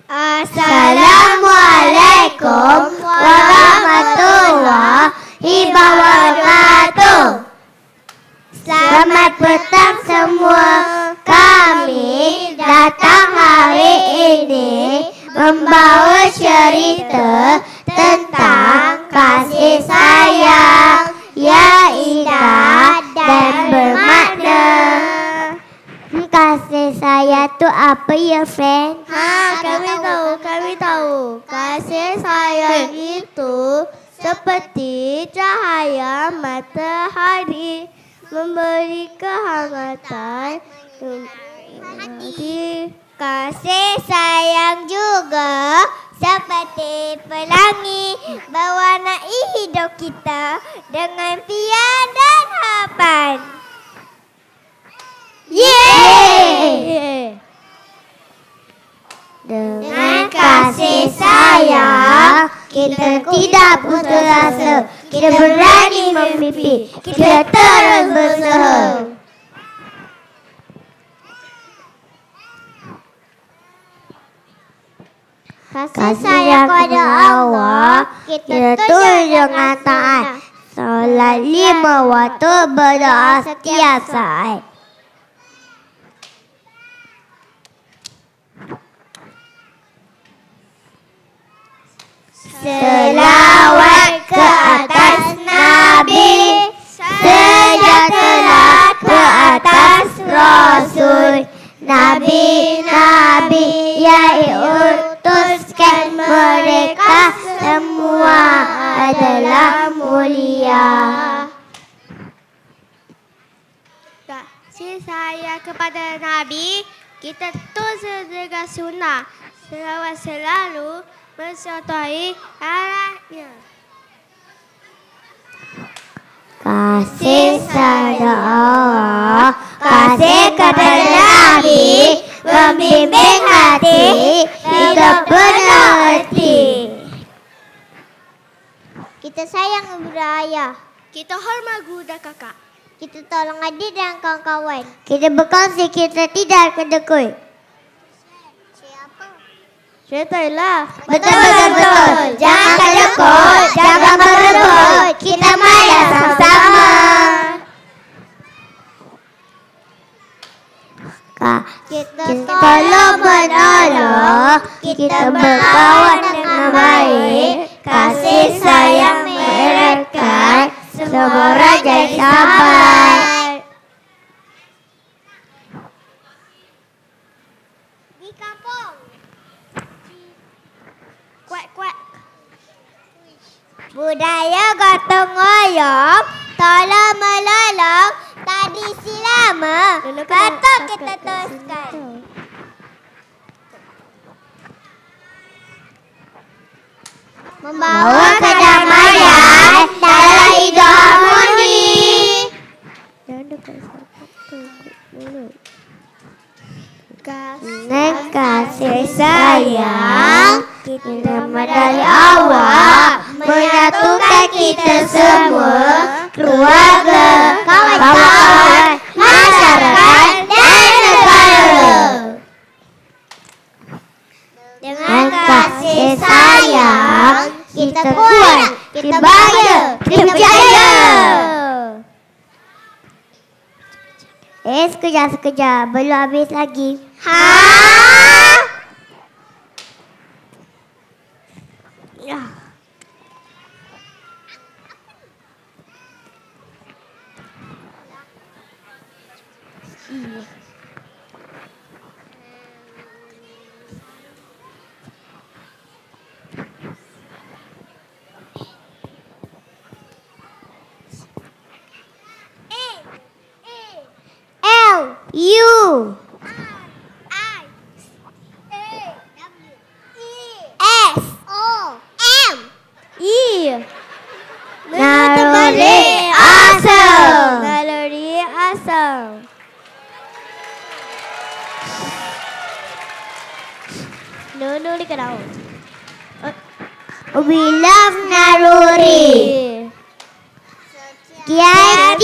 Assalamualaikum warahmatullahi wabarakatuh. Selamat petang semua. Kami datang hari ini membawa cerita tentang kasih sayang yang indah dan bermakna. Kasih sayang tu apa ya, friend? Kami tahu. Kasih sayang itu seperti cahaya matahari, memberi kehangatan hati. Kasih sayang juga seperti pelangi, mewarnai hidup kita dengan impian dan harapan. Yeay! Dengan kasih sayang, kita tidak putus asa. Kita berani memimpi. Kita terus berusaha. Kasih sayang kepada Allah, kita tuju dengan taat. Solat 5 waktu, berdoa setiap saat. Selawat ke atas Nabi, sejahtera ke atas Rasul. Nabi-nabi yang diutuskan, mereka semua adalah mulia. Kasih sayang kepada Nabi, kita tuju dengan sunnah. Selawat selalu mensertai arahnya. Kasih sayang Allah, kasih kepada Nabi, membimbing hati, hidup penuh erti. Kita sayang ibu dan ayah. Kita hormat guru dan kakak. Kita tolong adik dan kawan-kawan. Kita berkongsi, kita tidak kedekut. Syaitanlah. Betul. Jangan kedekut, jangan berebut. Kita maya sama-sama. Kita tolong menolong, kita berkawan dengan baik. Kasih sayang mereka, semua orang jadi sahabat. Di kampung. Kuat. Budaya gotong royong, tolong menolong, tradisi lama, patut kita teruskan. Membawa kedamaian dalam hidup harmoni. Dengan kasih sayang, kita dari awal menyatukan kita semua, keluarga, kawan-kawan, masyarakat dan negara. Dengan kasih sayang, kita kuat, kita bahagia, kita berjaya. Sekejap, belum habis lagi. Ya. U I A W S O M E. Naluri asam. No, di kenal. We love Naluri. Kiai